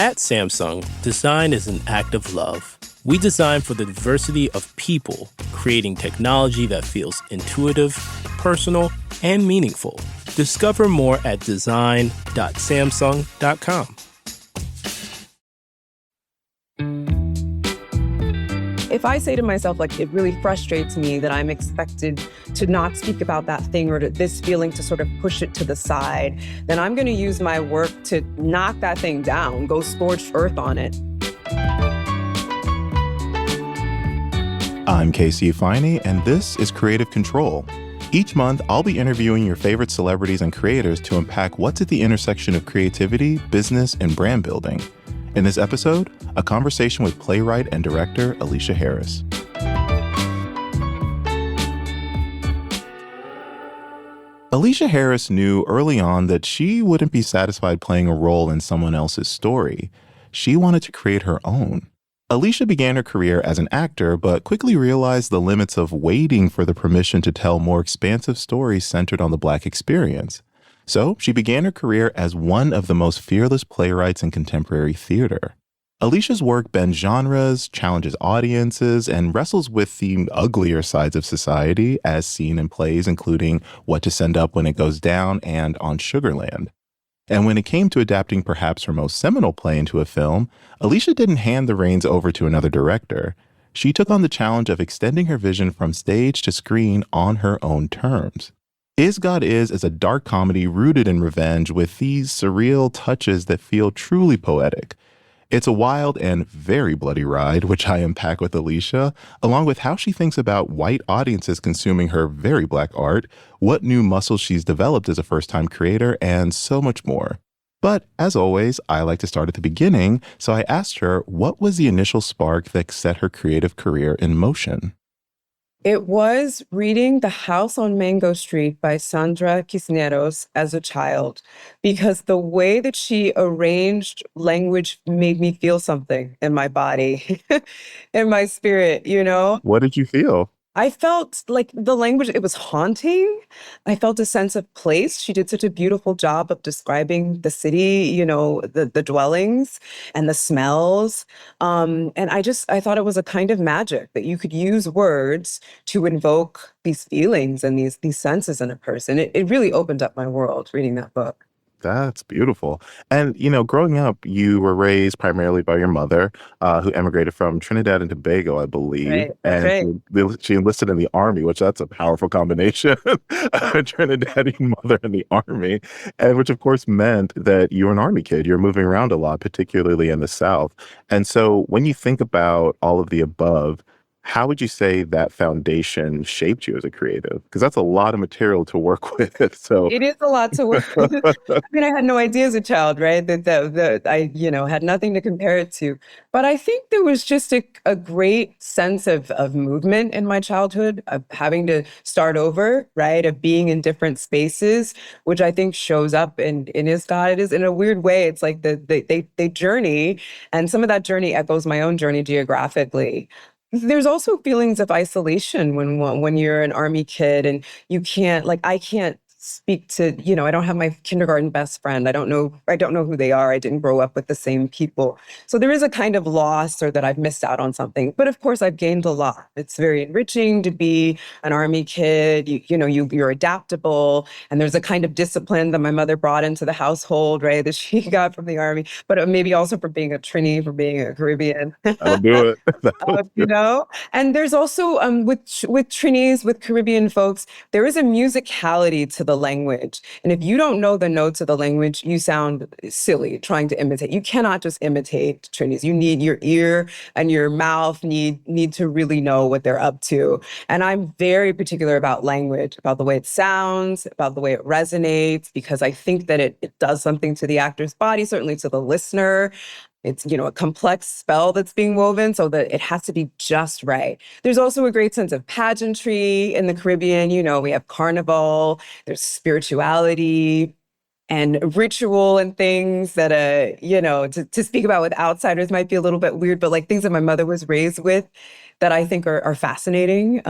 At Samsung, design is an act of love. We design for the diversity of people, creating technology that feels intuitive, personal, and meaningful. Discover more at design.samsung.com. If I say to myself, like, it really frustrates me that I'm expected to not speak about that thing or to this feeling to sort of push it to the side, then I'm going to use my work to knock that thing down, go scorched earth on it. I'm Casey Finey, and this is Creative Control. Each month, I'll be interviewing your favorite celebrities and creators to unpack what's at the intersection of creativity, business, and brand building. In this episode, a conversation with playwright and director Aleshea Harris. Aleshea Harris knew early on that she wouldn't be satisfied playing a role in someone else's story. She wanted to create her own. Aleshea began her career as an actor, but quickly realized the limits of waiting for the permission to tell more expansive stories centered on the Black experience. So she began her career as one of the most fearless playwrights in contemporary theater. Aleshea's work bends genres, challenges audiences, and wrestles with the uglier sides of society as seen in plays including What to Send Up When It Goes Down and On Sugarland. And when it came to adapting perhaps her most seminal play into a film, Aleshea didn't hand the reins over to another director. She took on the challenge of extending her vision from stage to screen on her own terms. Is God Is a dark comedy rooted in revenge with these surreal touches that feel truly poetic. It's a wild and very bloody ride, which I unpack with Aleshea, along with how she thinks about white audiences consuming her very Black art, what new muscles she's developed as a first-time creator, and so much more. But as always, I like to start at the beginning, so I asked her what was the initial spark that set her creative career in motion. It was reading The House on Mango Street by Sandra Cisneros as a child, because the way that she arranged language made me feel something in my body, in my spirit, you know? What did you feel? I felt like the language, it was haunting. I felt a sense of place. She did such a beautiful job of describing the city, you know, the dwellings and the smells. And I thought it was a kind of magic that you could use words to invoke these feelings and these senses in a person. It really opened up my world reading that book. That's beautiful. And, growing up, you were raised primarily by your mother, who emigrated from Trinidad and Tobago, I believe. Right, that's right. And she enlisted in the Army, which that's a powerful combination, a Trinidadian mother in the Army, and which, of course, meant that you were an Army kid. You're moving around a lot, particularly in the South. And so when you think about all of the above, how would you say that foundation shaped you as a creative? Because that's a lot of material to work with. So It is a lot to work with. I mean, I had no idea as a child, right? That I, had nothing to compare it to. But I think there was just a great sense of movement in my childhood, of having to start over, right? Of being in different spaces, which I think shows up in Is God. It is in a weird way. It's like they journey, and some of that journey echoes my own journey geographically. There's also feelings of isolation when you're an Army kid and you can't, like, I can't speak to, I don't have my kindergarten best friend. I don't know who they are. I didn't grow up with the same people. So there is a kind of loss or that I've missed out on something. But of course, I've gained a lot. It's very enriching to be an Army kid. You're adaptable. And there's a kind of discipline that my mother brought into the household, right, that she got from the Army, but maybe also from being a Trini, from being a Caribbean. I'll do it. And there's also, with Trinis, with Caribbean folks, there is a musicality to the language. And if you don't know the notes of the language, you sound silly trying to imitate. You cannot just imitate Trinis. You need your ear and your mouth need to really know what they're up to. And I'm very particular about language, about the way it sounds, about the way it resonates, because I think that it does something to the actor's body, certainly to the listener. It's, a complex spell that's being woven so that it has to be just right. There's also a great sense of pageantry in the Caribbean. We have carnival, there's spirituality and ritual and things that, to speak about with outsiders might be a little bit weird, but like things that my mother was raised with that I think are fascinating.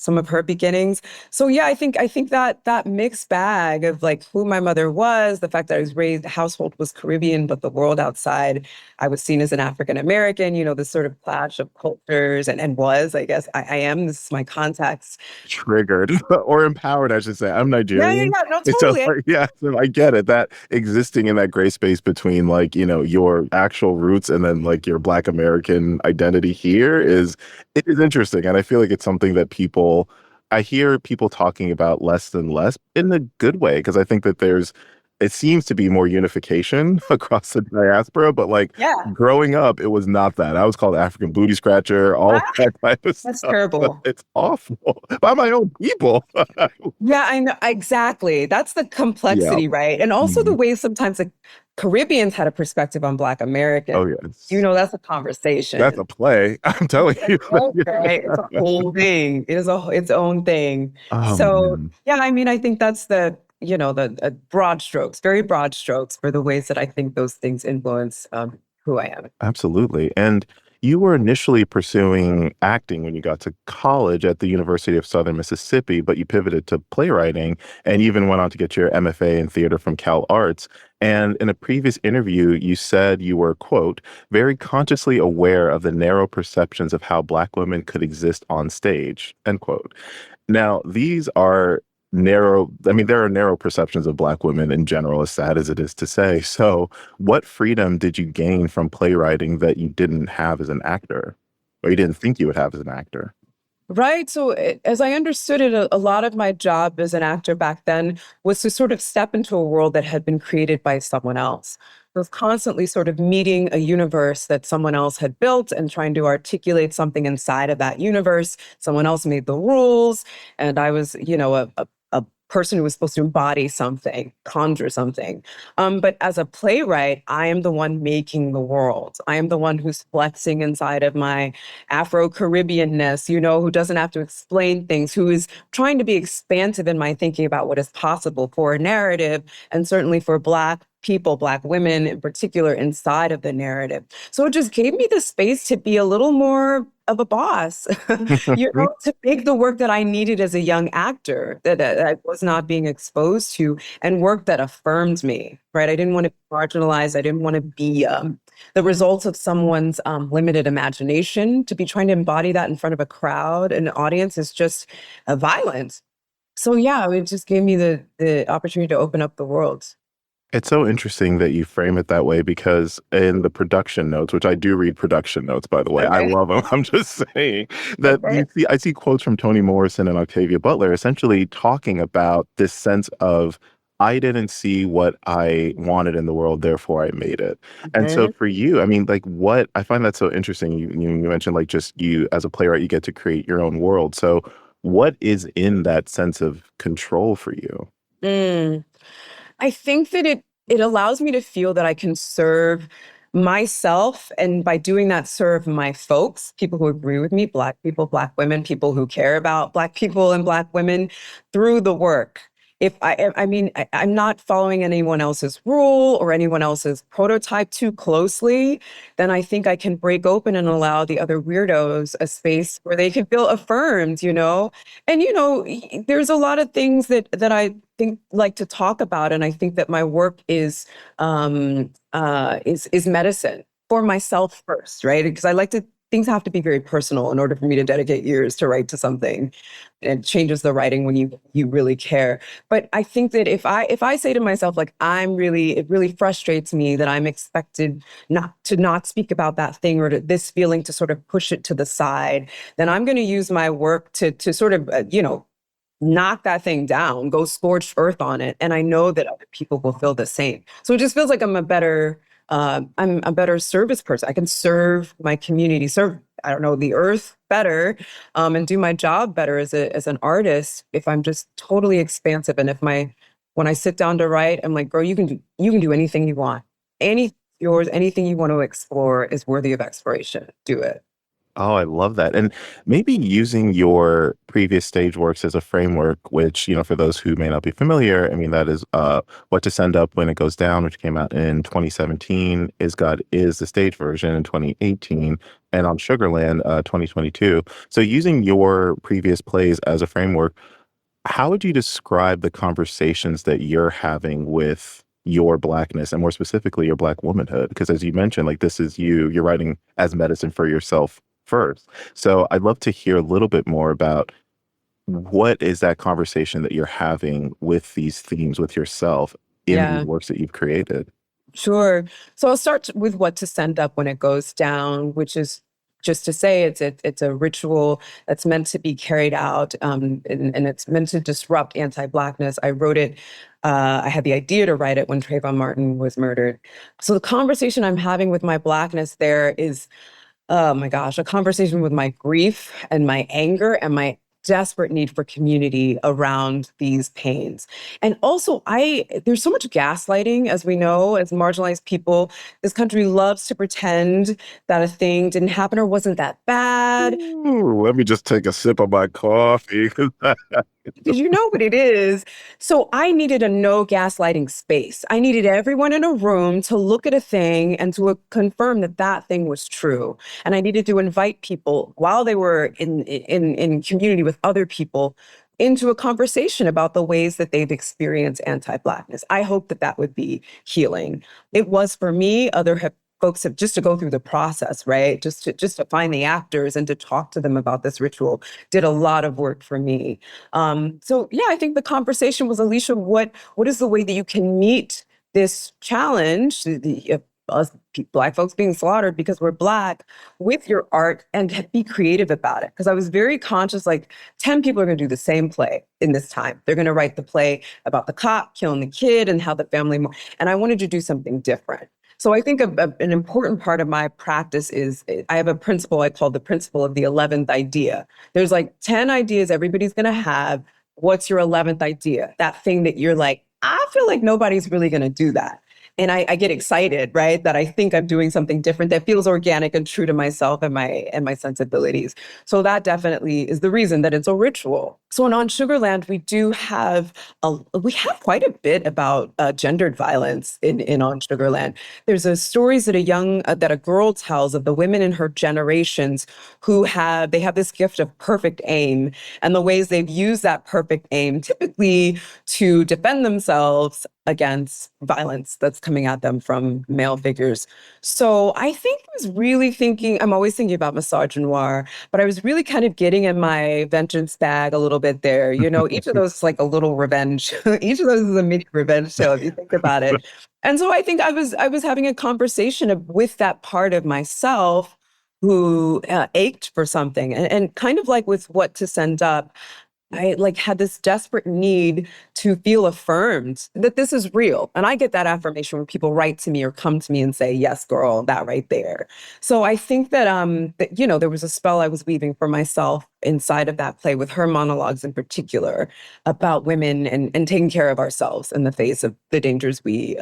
some of her beginnings. So yeah, I think that mixed bag of like who my mother was, the fact that I was raised, the household was Caribbean, but the world outside, I was seen as an African American, this sort of clash of cultures and was, I guess, I am, this is my context. Triggered or empowered, I should say. I'm Yeah, Nigerian. no, And so, totally. like, yeah, so I get it. That existing in that gray space between like, your actual roots and then like your Black American identity here it is interesting. And I feel like it's something that I hear people talking about less and less in a good way, because I think that it seems to be more unification across the diaspora, but like Yeah. growing up, it was not that. I was called African booty scratcher, all Ah, that type of that's stuff. But terrible. it's awful by my own people. Yeah, I know. Exactly. That's the Yeah. complexity, right? And also the Mhm. way sometimes the Caribbeans had a perspective on Black Oh, Americans. yes. That's a That's conversation. a play. I'm telling you. Okay, it's a whole thing. It is its own thing. Oh, So man. yeah, I mean, I think that's the broad strokes, very broad strokes for the ways that I think those things influence who I am. Absolutely. And you were initially pursuing acting when you got to college at the University of Southern Mississippi, but you pivoted to playwriting and even went on to get your MFA in theater from Cal Arts. And in a previous interview, you said you were, quote, very consciously aware of the narrow perceptions of how Black women could exist on stage, end quote. Now, these are narrow, I mean, there are narrow perceptions of Black women in general, as sad as it is to say. So, what freedom did you gain from playwriting that you didn't have as an actor, or you didn't think you would have as an actor? Right. So, as I understood it, a lot of my job as an actor back then was to sort of step into a world that had been created by someone else. I was constantly sort of meeting a universe that someone else had built and trying to articulate something inside of that universe. Someone else made the rules, and I was, a person who was supposed to embody something, conjure something. But as a playwright, I am the one making the world. I am the one who's flexing inside of my Afro-Caribbeanness, who doesn't have to explain things, who is trying to be expansive in my thinking about what is possible for a narrative, and certainly for Black people, Black women in particular, inside of the narrative. So it just gave me the space to be a little more of a boss, to make the work that I needed as a young actor that I was not being exposed to, and work that affirmed me, right? I didn't want to be marginalized. I didn't want to be the results of someone's limited imagination. To be trying to embody that in front of a crowd, an audience, is just violent. So yeah, it just gave me the opportunity to open up the world. It's so interesting that you frame it that way, because in the production notes, which I do read production notes, by the way, I Okay. love them. I'm just saying that Okay. I see quotes from Toni Morrison and Octavia Butler essentially talking about this sense of, I didn't see what I wanted in the world, therefore I made it. And so Mhm. for you, I mean, like, what I find that so interesting. You mentioned like just you as a playwright, you get to create your own world. So what is in that sense of control for you? Mm. I think that it allows me to feel that I can serve myself, and by doing that, serve my folks, people who agree with me, Black people, Black women, people who care about Black people and Black women, through the work. If I mean, I'm not following anyone else's rule or anyone else's prototype too closely, then I think I can break open and allow the other weirdos a space where they can feel affirmed. And there's a lot of things that I think like to talk about, and I think that my work is medicine for myself first, right? Because I like to things have to be very personal in order for me to dedicate years to write to something. And it changes the writing when you really care. But I think that if I say to myself, like, it really frustrates me that I'm expected not speak about that thing, or this feeling, to sort of push it to the side, then I'm going to use my work to sort of knock that thing down, go scorched earth on it. And I know that other people will feel the same. So it just feels like I'm a better service person. I can serve my community, serve, I don't know, the earth better, and do my job better as an artist if I'm just totally expansive. And when I sit down to write, I'm like, girl, you can do anything you want. Anything yours, anything you want to explore is worthy of exploration. Do it. Oh, I love that. And maybe using your previous stage works as a framework, which, for those who may not be familiar, I mean, that is What to Send Up When It Goes Down, which came out in 2017, Is God Is the stage version in 2018, and on Sugarland 2022. So using your previous plays as a framework, how would you describe the conversations that you're having with your Blackness and more specifically your Black womanhood? Because as you mentioned, like this is you're writing as medicine for yourself first. So I'd love to hear a little bit more about what is that conversation that you're having with these themes with yourself in these Yeah. works that you've created? Sure. So I'll start with what to send up when it goes down, which is just to say it's a ritual that's meant to be carried out, and it's meant to disrupt anti-Blackness. I wrote it. I had the idea to write it when Trayvon Martin was murdered. So the conversation I'm having with my Blackness there is, oh my gosh, a conversation with my grief and my anger and my desperate need for community around these pains. And also, there's so much gaslighting, as we know, as marginalized people. This country loves to pretend that a thing didn't happen or wasn't that bad. Ooh, let me just take a sip of my coffee. Because you know what it is. So I needed a no gaslighting space. I needed everyone in a room to look at a thing and to confirm that that thing was true. And I needed to invite people while they were in community with other people into a conversation about the ways that they've experienced anti-Blackness. I hope that that would be healing. It was for me. Folks have just to go through the process, right? Just to find the actors and to talk to them about this ritual did a lot of work for me. So yeah, I think the conversation was, Aleshea, what is the way that you can meet this challenge, us Black folks being slaughtered because we're Black, with your art and be creative about it? Because I was very conscious, like 10 people are going to do the same play in this time. They're going to write the play about the cop killing the kid and how the family, and I wanted to do something different. So I think an important part of my practice is I have a principle I call the principle of the 11th idea. There's like 10 ideas everybody's going to have. What's your 11th idea? That thing that you're like, I feel like nobody's really going to do that. And I get excited, right? That I think I'm doing something different that feels organic and true to myself and my sensibilities. So that definitely is the reason that it's a ritual. So on Sugarland, we have quite a bit about gendered violence in On Sugarland. There's stories that a girl tells of the women in her generations who have this gift of perfect aim, and the ways they've used that perfect aim typically to defend themselves against violence that's coming at them from male figures. So I think I was really thinking, I'm always thinking about misogynoir, but I was really kind of getting in my vengeance bag a little bit there. You know, each of those is like a little revenge. Each of those is a mini revenge show if you think about it. And so I think I was having a conversation with that part of myself who ached for something, and kind of like with what to send up. I had this desperate need to feel affirmed that this is real. And I get that affirmation when people write to me or come to me and say, yes, girl, that right there. So I think that, there was a spell I was weaving for myself inside of that play with her monologues in particular about women and taking care of ourselves in the face of the dangers we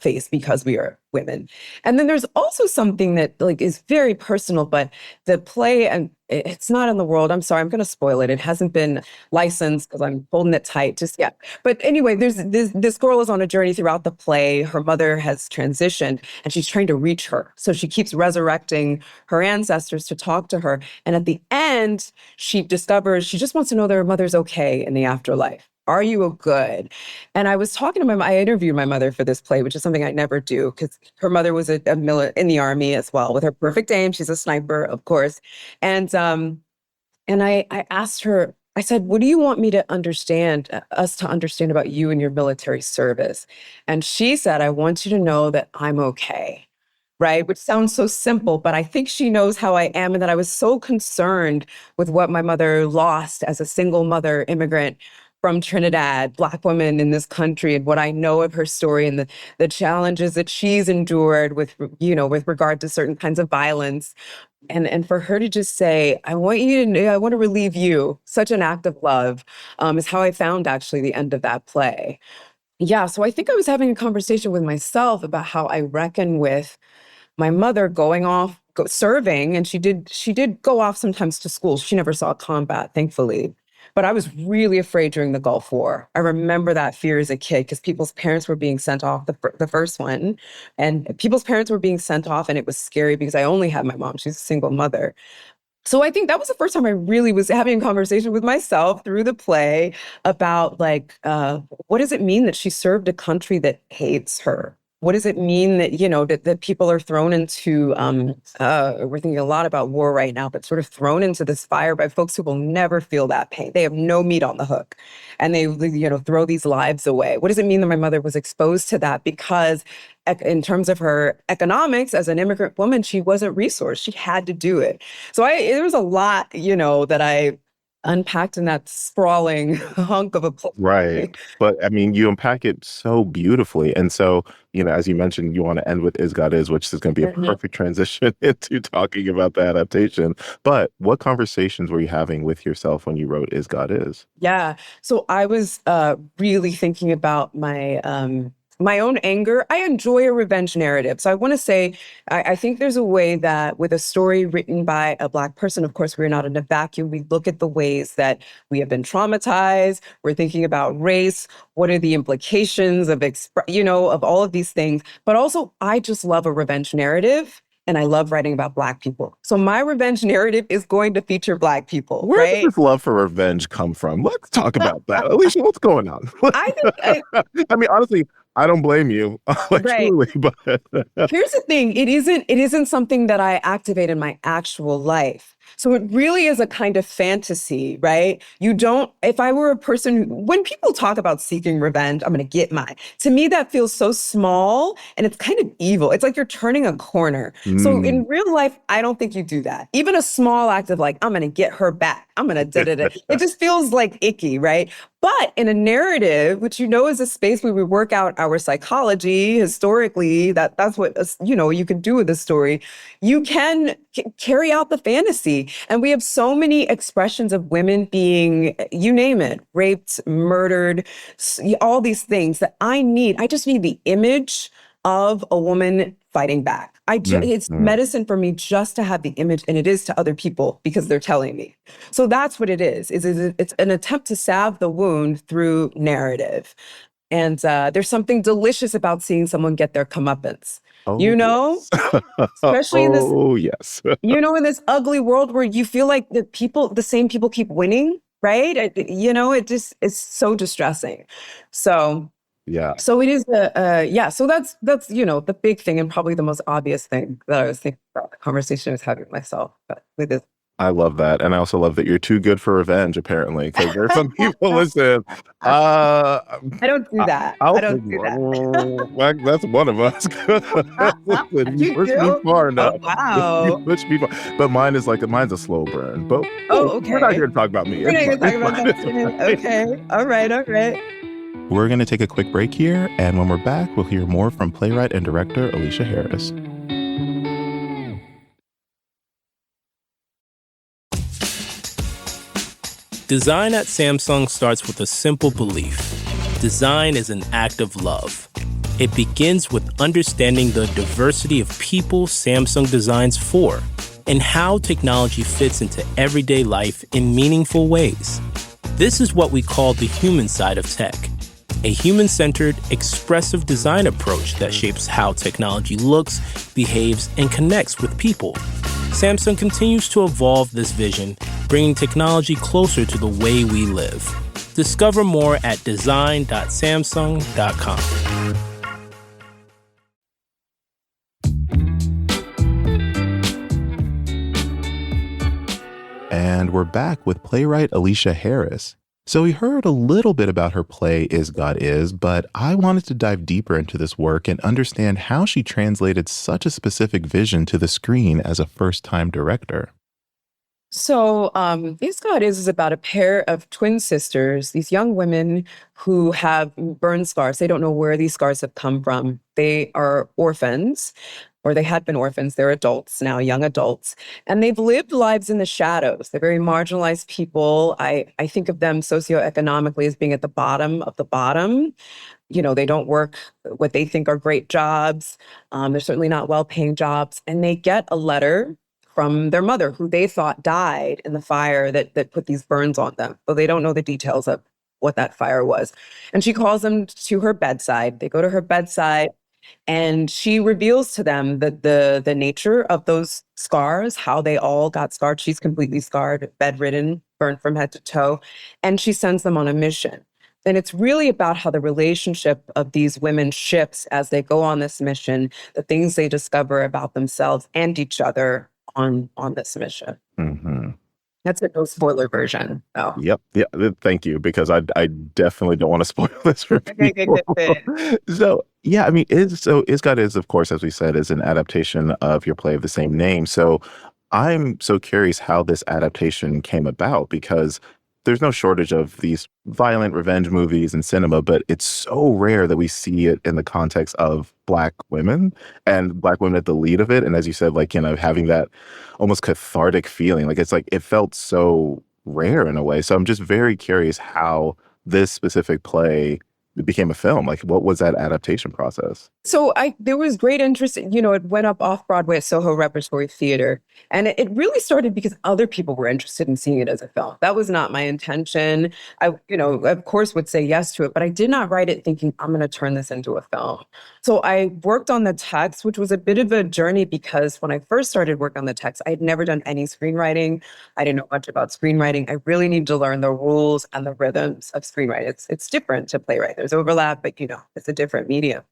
face because we are women. And then there's also something that is very personal, but the play, and it's not in the world. I'm sorry, I'm going to spoil it. It hasn't been licensed because I'm holding it tight just yet. But anyway, there's this girl is on a journey throughout the play. Her mother has transitioned and she's trying to reach her. So she keeps resurrecting her ancestors to talk to her. And at the end, she discovers she just wants to know that her mother's okay in the afterlife. Are you good? And I was talking to I interviewed my mother for this play, which is something I never do because her mother was in the army as well with her perfect aim. She's a sniper, of course. And I asked her, I said, what do you want me to understand, us to understand about you and your military service? And she said, I want you to know that I'm okay. Right? Which sounds so simple, but I think she knows how I am, and that I was so concerned with what my mother lost as a single mother immigrant from Trinidad, Black woman in this country, and what I know of her story and the challenges that she's endured with regard to certain kinds of violence. And for her to just say, I want to relieve you, such an act of love, is how I found actually the end of that play. Yeah, so I think I was having a conversation with myself about how I reckon with my mother serving, and she did go off sometimes to school. She never saw combat, thankfully. But I was really afraid during the Gulf War. I remember that fear as a kid because people's parents were being sent off, the first one, and people's parents were being sent off, and it was scary because I only had my mom. She's a single mother. So I think that was the first time I really was having a conversation with myself through the play about like, what does it mean that she served a country that hates her? What does it mean that, that people are thrown into, we're thinking a lot about war right now, but sort of thrown into this fire by folks who will never feel that pain. They have no meat on the hook and they, throw these lives away. What does it mean that my mother was exposed to that? Because in terms of her economics as an immigrant woman, she wasn't resourced. She had to do it. So there was a lot, that I unpacked in that sprawling hunk of a play. Right. But I mean, you unpack it so beautifully. And so, as you mentioned, you want to end with Is God Is, which is going to be a perfect transition into talking about the adaptation. But what conversations were you having with yourself when you wrote Is God Is? Yeah. So I was really thinking about my own anger. I enjoy a revenge narrative. So I want to say, I think there's a way that with a story written by a Black person, of course, we're not in a vacuum. We look at the ways that we have been traumatized. We're thinking about race. What are the implications of, of all of these things? But also, I just love a revenge narrative. And I love writing about Black people. So my revenge narrative is going to feature Black people, Where right? does this love for revenge come from? Let's talk about that. Aleshea, what's going on? I mean, honestly, I don't blame you, truly, but here's the thing. It isn't something that I activate in my actual life. So it really is a kind of fantasy, right? If I were a person, when people talk about seeking revenge, I'm going to get mine. To me, that feels so small and it's kind of evil. It's like you're turning a corner. So in real life, I don't think you do that. Even a small act of like, I'm going to get her back. I'm going to da-da-da. It just feels like icky, right? But in a narrative, which is a space where we work out our psychology historically, that's what, you can do with a story. You can carry out the fantasy. And we have so many expressions of women being, you name it, raped, murdered, all these things that I just need the image of a woman fighting back. It's medicine for me just to have the image, and it is to other people because they're telling me. So that's what it is. It's an attempt to salve the wound through narrative. And there's something delicious about seeing someone get their comeuppance. yes. Especially in this, yes. in this ugly world where you feel like the same people keep winning, right? It just is so distressing. So yeah. So it is so that's the big thing and probably the most obvious thing that I was thinking about the conversation I was having with myself with this. I love that. And I also love that you're too good for revenge, apparently, because there are some people, listen, I don't do that. I don't do that. That's one of us. Listen, you pushed me far enough. Oh, wow. You pushed me far. But mine's a slow burn. But okay. We're not here to talk about me. We're not here to talk about that. Okay. All right. We're going to take a quick break here, and when we're back, we'll hear more from playwright and director Aleshea Harris. Design at Samsung starts with a simple belief. Design is an act of love. It begins with understanding the diversity of people Samsung designs for and how technology fits into everyday life in meaningful ways. This is what we call the human side of tech, a human-centered, expressive design approach that shapes how technology looks, behaves, and connects with people. Samsung continues to evolve this vision, bringing technology closer to the way we live. Discover more at design.samsung.com. And we're back with playwright Aleshea Harris. So we heard a little bit about her play Is God Is, but I wanted to dive deeper into this work and understand how she translated such a specific vision to the screen as a first-time director. So Is God is about a pair of twin sisters, these young women who have burn scars. They don't know where these scars have come from. They are orphans, or they had been orphans. They're adults now, young adults, and they've lived lives in the shadows. They're very marginalized people. I think of them socioeconomically as being at the bottom of the bottom. They don't work what they think are great jobs. They're certainly not well-paying jobs. And they get a letter from their mother, who they thought died in the fire that put these burns on them. But they don't know the details of what that fire was. And she calls them to her bedside. They go to her bedside, and she reveals to them the nature of those scars, how they all got scarred. She's completely scarred, bedridden, burned from head to toe, and she sends them on a mission. And it's really about how the relationship of these women shifts as they go on this mission, the things they discover about themselves and each other on this mission. Mm-hmm. That's a no spoiler version. Oh. Yep. Yeah. Thank you, because I definitely don't want to spoil this for people. So yeah, I mean, Isgot is, of course, as we said, is an adaptation of your play of the same name. So I'm so curious how this adaptation came about, because there's no shortage of these violent revenge movies in cinema, but it's so rare that we see it in the context of Black women, and Black women at the lead of it. And as you said, like, having that almost cathartic feeling, like it felt so rare in a way. So I'm just very curious how this specific play became a film. Like, what was that adaptation process? So there was great interest. It went up off Broadway at Soho Repertory Theater. And it really started because other people were interested in seeing it as a film. That was not my intention. I, of course, would say yes to it, but I did not write it thinking I'm going to turn this into a film. So I worked on the text, which was a bit of a journey, because when I first started work on the text, I had never done any screenwriting. I didn't know much about screenwriting. I really needed to learn the rules and the rhythms of screenwriting. It's different to playwright. There's overlap, but it's a different medium.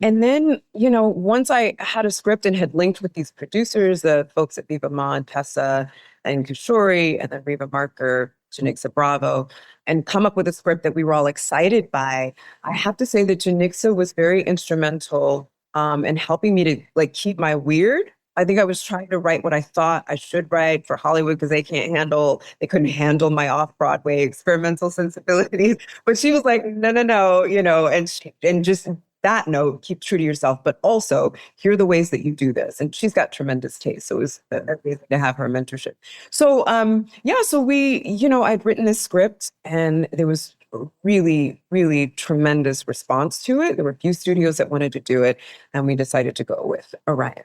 And then, once I had a script and had linked with these producers, the folks at Viva Mon, Tessa and Kishori, and then Reva Marker, Janixa Bravo, and come up with a script that we were all excited by, I have to say that Janixa was very instrumental in helping me to keep my weird. I think I was trying to write what I thought I should write for Hollywood, because they couldn't handle my off-Broadway experimental sensibilities. But she was like, no, and just that note, keep true to yourself, but also here are the ways that you do this. And she's got tremendous taste. So it was amazing to have her mentorship. So, so I'd written this script, and there was a really, really tremendous response to it. There were a few studios that wanted to do it, and we decided to go with Orion.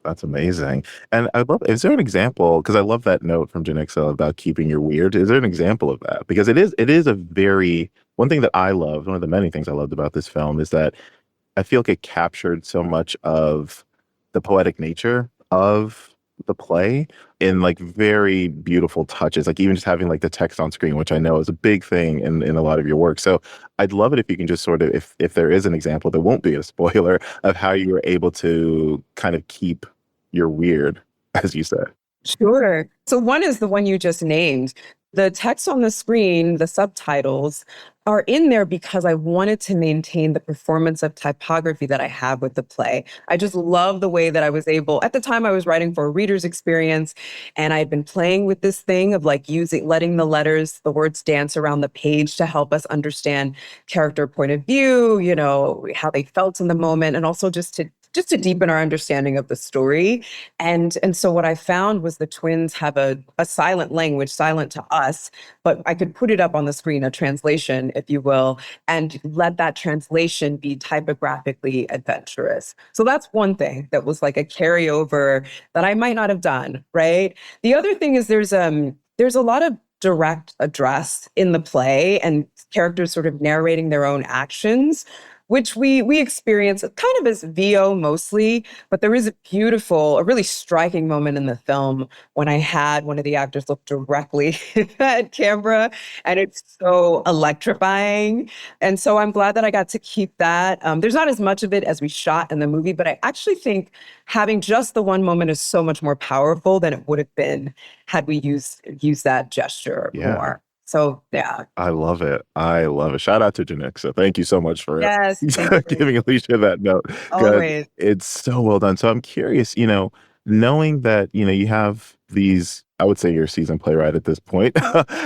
That's amazing. And is there an example, because I love that note from Janixa about keeping your weird. Is there an example of that? Because it is one thing that I loved, one of the many things I loved about this film, is that I feel like it captured so much of the poetic nature of the play in very beautiful touches, even just having the text on screen, which I know is a big thing in a lot of your work. So I'd love it if you can just sort of, if there is an example that won't be a spoiler, of how you were able to kind of keep your weird, as you said. Sure. So one is the one you just named. The text on the screen, the subtitles, are in there because I wanted to maintain the performance of typography that I have with the play. I just love the way that I was able, at the time I was writing for a reader's experience, and I had been playing with this thing of letting the letters, the words dance around the page to help us understand character point of view, how they felt in the moment, and also just to deepen our understanding of the story. And so what I found was the twins have a silent language, silent to us, but I could put it up on the screen, a translation, if you will, and let that translation be typographically adventurous. So that's one thing that was like a carryover that I might not have done, right? The other thing is there's a lot of direct address in the play, and characters sort of narrating their own actions, which we experience kind of as VO mostly, but there is a really striking moment in the film when I had one of the actors look directly at camera, and it's so electrifying. And so I'm glad that I got to keep that. There's not as much of it as we shot in the movie, but I actually think having just the one moment is so much more powerful than it would have been had we used that gesture more. So, yeah. I love it. Shout out to Janixa. Thank you so much for giving Aleshea that note. Always. It's so well done. So I'm curious, knowing that, you have these, I would say you're a seasoned playwright at this point,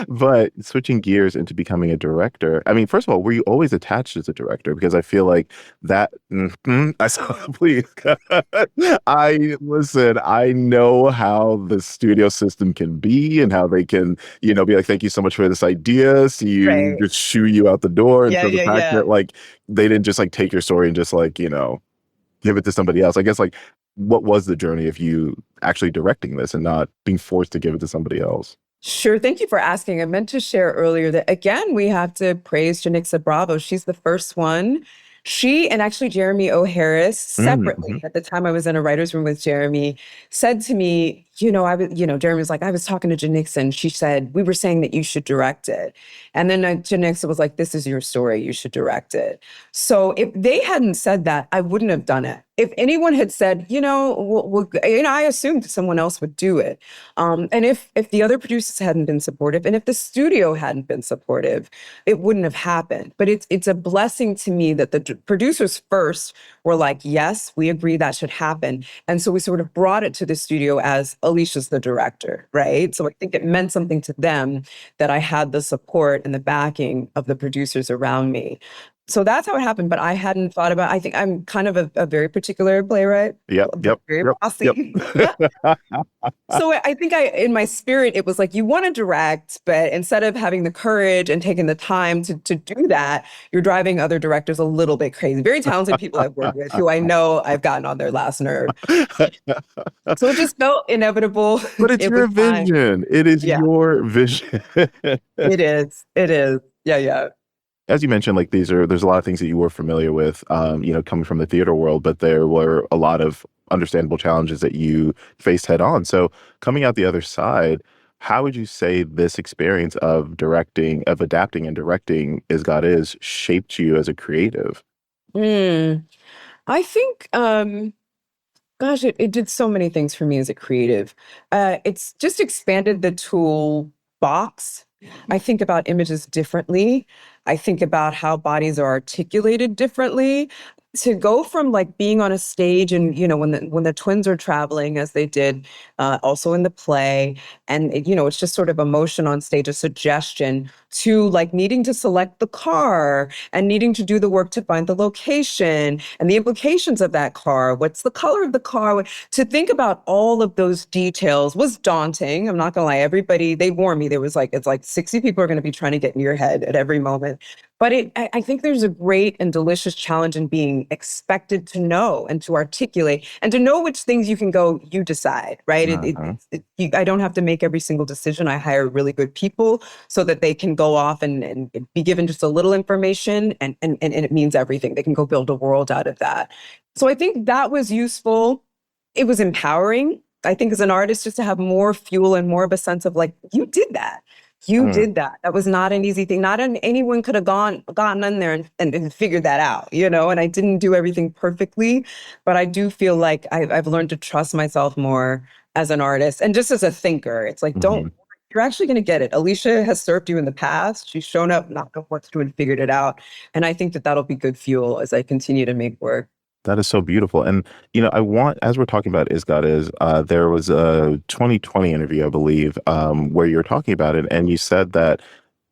but switching gears into becoming a director. I mean, first of all, were you always attached as a director? Because I feel like that, please, I know how the studio system can be and how they can, be like, thank you so much for this idea. So you just shoo you out the door. And so the fact that they didn't just take your story and just give it to somebody else. I guess what was the journey of you actually directing this and not being forced to give it to somebody else? Sure. Thank you for asking. I meant to share earlier that, again, we have to praise Janixa Bravo. She's the first one. She and actually Jeremy O. Harris Mm-hmm. separately, at the time I was in a writer's room with Jeremy, said to me, Jeremy was like, I was talking to Janixa and she said, we were saying that you should direct it. And then Janixa was like, this is your story. You should direct it. So if they hadn't said that, I wouldn't have done it. If anyone had said, I assumed someone else would do it. And if the other producers hadn't been supportive, and if the studio hadn't been supportive, it wouldn't have happened. But it's a blessing to me that the producers first were like, yes, we agree that should happen. And so we sort of brought it to the studio as Aleshea's the director, right? So I think it meant something to them that I had the support and the backing of the producers around me. So that's how it happened, but I hadn't thought about, I think I'm kind of a very particular playwright. Yep. Very bossy. So I think in my spirit, it was like, you want to direct, but instead of having the courage and taking the time to do that, you're driving other directors a little bit crazy. Very talented people I've worked with who I know I've gotten on their last nerve. So it just felt inevitable. But it's your vision. It is your vision. It is. Yeah. As you mentioned, like there's a lot of things that you were familiar with, coming from the theater world, but there were a lot of understandable challenges that you faced head on. So coming out the other side, how would you say this experience of adapting and directing Is God Is shaped you as a creative? I think, gosh, it did so many things for me as a creative. It's just expanded the tool box. I think about images differently. I think about how bodies are articulated differently. To go from like being on a stage and, when the twins are traveling as they did also in the play, and it's just sort of emotion on stage, a suggestion, to like needing to select the car and needing to do the work to find the location and the implications of that car. What's the color of the car? To think about all of those details was daunting. I'm not gonna lie. They warned me. It's like 60 people are gonna be trying to get in your head at every moment. But I think there's a great and delicious challenge in being expected to know and to articulate and to know which things you can go, you decide, right? I don't have to make every single decision. I hire really good people so that they can go off and be given just a little information and it means everything. They can go build a world out of that. So I think that was useful. It was empowering, I think, as an artist, just to have more fuel and more of a sense of like, you did that. You did that. That was not an easy thing. Anyone could have gotten in there and figured that out, and I didn't do everything perfectly, but I do feel like I've learned to trust myself more as an artist and just as a thinker. It's like, you're actually going to get it. Aleshea has served you in the past. She's shown up, knocked on what's to and figured it out. And I think that that'll be good fuel as I continue to make work. That is so beautiful. And, as we're talking about Is God Is, there was a 2020 interview, I believe, where you were talking about it. And you said that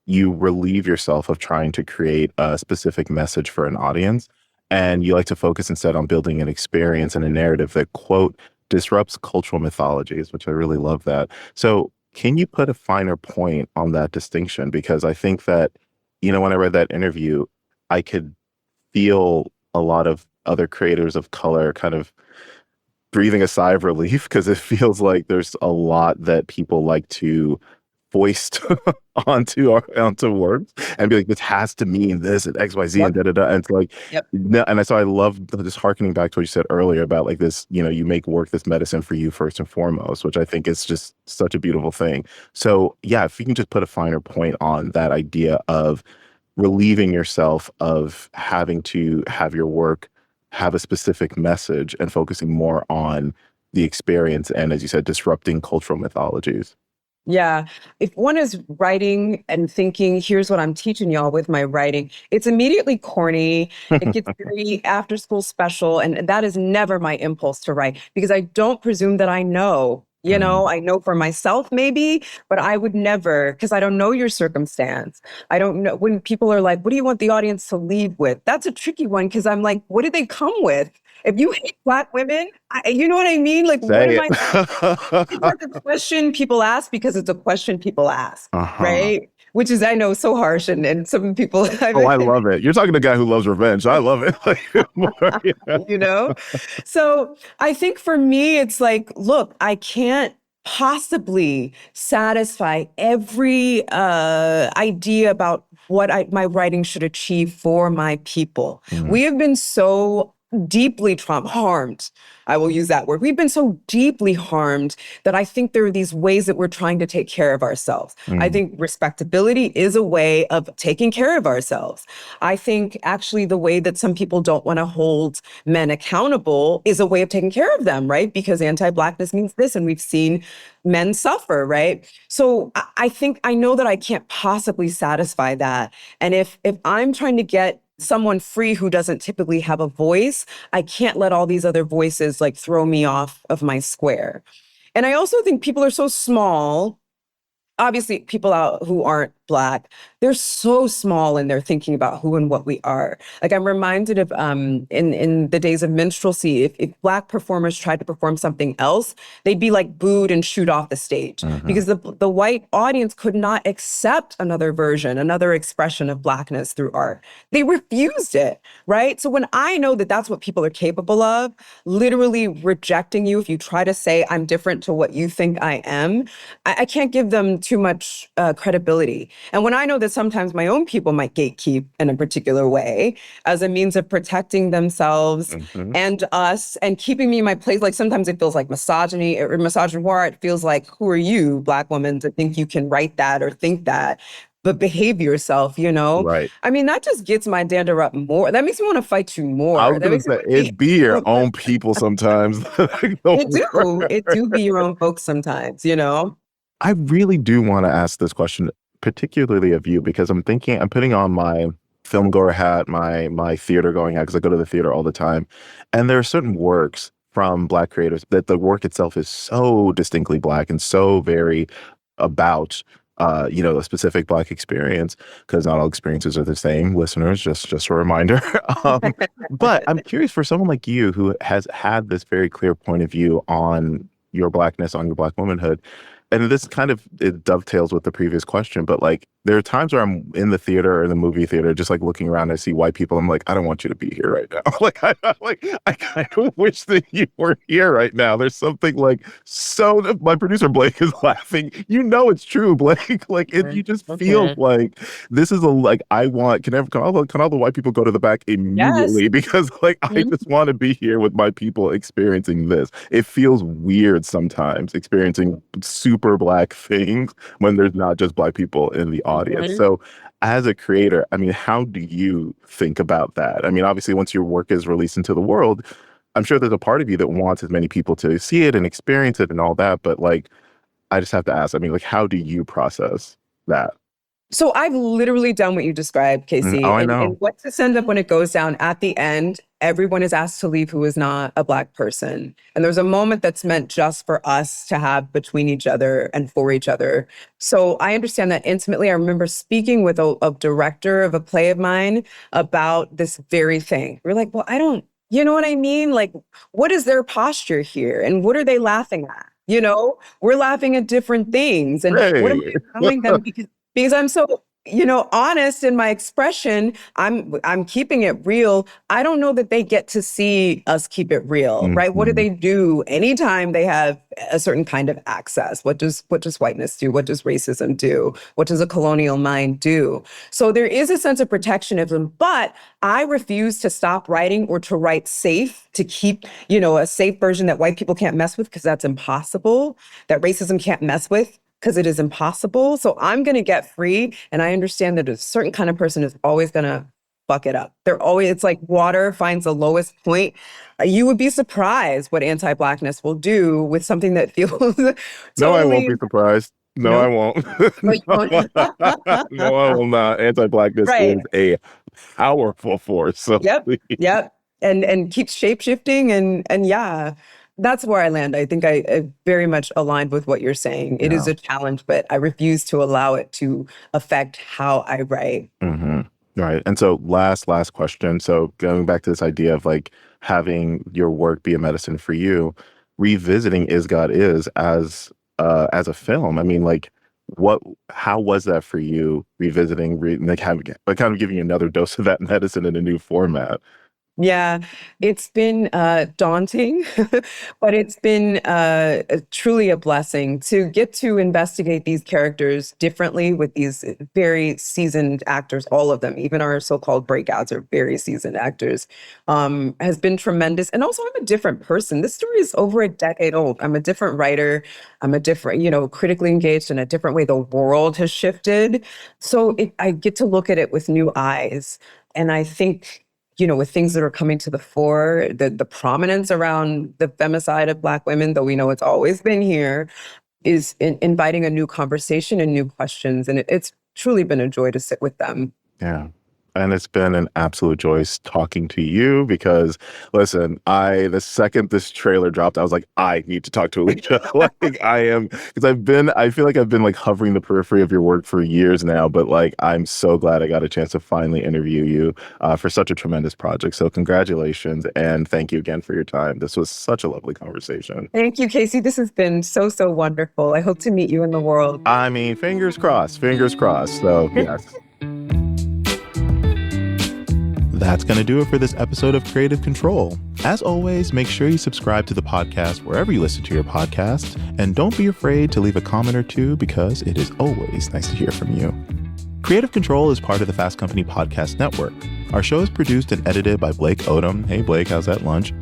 you relieve yourself of trying to create a specific message for an audience. And you like to focus instead on building an experience and a narrative that, quote, disrupts cultural mythologies, which I really love that. So can you put a finer point on that distinction? Because I think that, when I read that interview, I could feel a lot of other creators of color kind of breathing a sigh of relief, because it feels like there's a lot that people like to foist onto words and be like, this has to mean this and XYZ and da-da-da. And it's like, and so I love just harkening back to what you said earlier about like this, you make work this medicine for you first and foremost, which I think is just such a beautiful thing. So yeah, if you can just put a finer point on that idea of relieving yourself of having to have your work have a specific message and focusing more on the experience and, as you said, disrupting cultural mythologies. Yeah. If one is writing and thinking, here's what I'm teaching y'all with my writing, it's immediately corny. It gets very after school special. And that is never my impulse to write, because I don't presume that I know. I know for myself maybe, but I would never, because I don't know your circumstance. I don't know when people are like, what do you want the audience to leave with? That's a tricky one, because I'm like, what did they come with? If you hate Black women, you know what I mean? Like, what Say am it. It's like a question people ask because it's a question people ask, Uh-huh. right? Which is, I know, so harsh. And some people, Oh, I love it. You're talking to a guy who loves revenge. I love it. Like, you know? So I think for me, it's like, look, I can't possibly satisfy every idea about what my writing should achieve for my people. We have been so deeply harmed. I will use that word. We've been so deeply harmed that I think there are these ways that we're trying to take care of ourselves. I think respectability is a way of taking care of ourselves. I think actually the way that some people don't want to hold men accountable is a way of taking care of them, right? Because anti-Blackness means this, and we've seen men suffer, right? So I think I know that I can't possibly satisfy that. And if I'm trying to get someone free who doesn't typically have a voice, I can't let all these other voices like throw me off of my square. And I also think people are so small. Obviously, people out who aren't Black, they're so small and they're thinking about who and what we are. Like, I'm reminded of in the days of minstrelsy, if Black performers tried to perform something else, they'd be like booed and shooed off the stage because the white audience could not accept another version, another expression of Blackness through art. They refused it, right? So when I know that that's what people are capable of, literally rejecting you if you try to say I'm different to what you think I am, I can't give them too much credibility. And when I know that sometimes my own people might gatekeep in a particular way as a means of protecting themselves and us and keeping me in my place, like sometimes it feels like misogyny or misogynoir. It feels like, who are you, Black woman, to think you can write that or think that? But behave yourself, you know? right. I mean, that just gets my dander up more. That makes me want to fight you more. I was That going to makes me say, want to it be your own people sometimes. It do be your own folks sometimes, you know? I really do want to ask this question, particularly of you, because I'm putting on my film goer hat, my theater going hat, because I go to the theater all the time. And there are certain works from Black creators that the work itself is so distinctly Black and so very about a specific Black experience, because not all experiences are the same, listeners, just a reminder. But I'm curious, for someone like you who has had this very clear point of view on your Blackness, on your Black womanhood, and this kind of, it dovetails with the previous question, but like there are times where I'm in the theater or the movie theater, just like looking around, I see white people. I'm like, I don't want you to be here right now. I kind of wish that you were here right now. There's something like, so my producer Blake is laughing. You know, it's true, Blake. Like you just feel like this is can all the white people go to the back immediately? Yes. Because like, I just want to be here with my people experiencing this. It feels weird sometimes experiencing super Black things when there's not just Black people in the audience. So as a creator, I mean, how do you think about that? I mean, obviously, once your work is released into the world, I'm sure there's a part of you that wants as many people to see it and experience it and all that. But like, I just have to ask, I mean, like, how do you process that? So I've literally done what you described, Casey. Oh, I know. And what this ends up when it goes down at the end, everyone is asked to leave who is not a Black person. And there's a moment that's meant just for us to have between each other and for each other. So I understand that intimately. I remember speaking with a director of a play of mine about this very thing. We're like, well, you know what I mean? Like, what is their posture here? And what are they laughing at? You know, we're laughing at different things. And what am I telling them? Because I'm so, honest in my expression, I'm keeping it real. I don't know that they get to see us keep it real, right? What do they do anytime they have a certain kind of access? What does whiteness do? What does racism do? What does a colonial mind do? So there is a sense of protectionism, but I refuse to stop writing or to write safe, to keep, a safe version that white people can't mess with, because that's impossible, that racism can't mess with, because it is impossible. So I'm going to get free. And I understand that a certain kind of person is always going to fuck it up. It's like water finds the lowest point. You would be surprised what anti-Blackness will do with something that feels totally... No, I won't be surprised. No, I won't. No, I will not. Anti-Blackness is a powerful force. So Yep. And keeps shape-shifting and yeah. That's where I land. I think I very much aligned with what you're saying. It is a challenge, but I refuse to allow it to affect how I write. Right. And so last question. So going back to this idea of like having your work be a medicine for you, revisiting Is God Is as a film. I mean, like, how was that for you revisiting, like, kind of giving you another dose of that medicine in a new format? Yeah, it's been daunting, but it's been truly a blessing to get to investigate these characters differently with these very seasoned actors, all of them, even our so-called breakouts are very seasoned actors, has been tremendous. And also, I'm a different person. This story is over a decade old. I'm a different writer. I'm a different, critically engaged in a different way. The world has shifted. So I get to look at it with new eyes. And I think, with things that are coming to the fore, the prominence around the femicide of Black women, though we know it's always been here, is inviting a new conversation and new questions. And it's truly been a joy to sit with them. Yeah. And it's been an absolute joy talking to you because, listen, the second this trailer dropped, I was like, I need to talk to Aleshea. I feel like I've been like hovering the periphery of your work for years now, but like, I'm so glad I got a chance to finally interview you for such a tremendous project. So congratulations. And thank you again for your time. This was such a lovely conversation. Thank you, Casey. This has been so, so wonderful. I hope to meet you in the world. I mean, fingers crossed. So yes. That's going to do it for this episode of Creative Control. As always, make sure you subscribe to the podcast wherever you listen to your podcasts, and don't be afraid to leave a comment or two because it is always nice to hear from you. Creative Control is part of the Fast Company Podcast Network. Our show is produced and edited by Blake Odom. Hey, Blake, how's that lunch?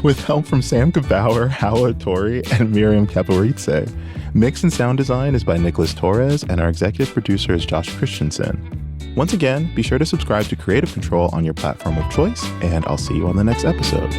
With help from Sam Gebauer, Howard Torrey, and Miriam Caporizze. Mix and sound design is by Nicholas Torres, and our executive producer is Josh Christensen. Once again, be sure to subscribe to Creative Control on your platform of choice, and I'll see you on the next episode.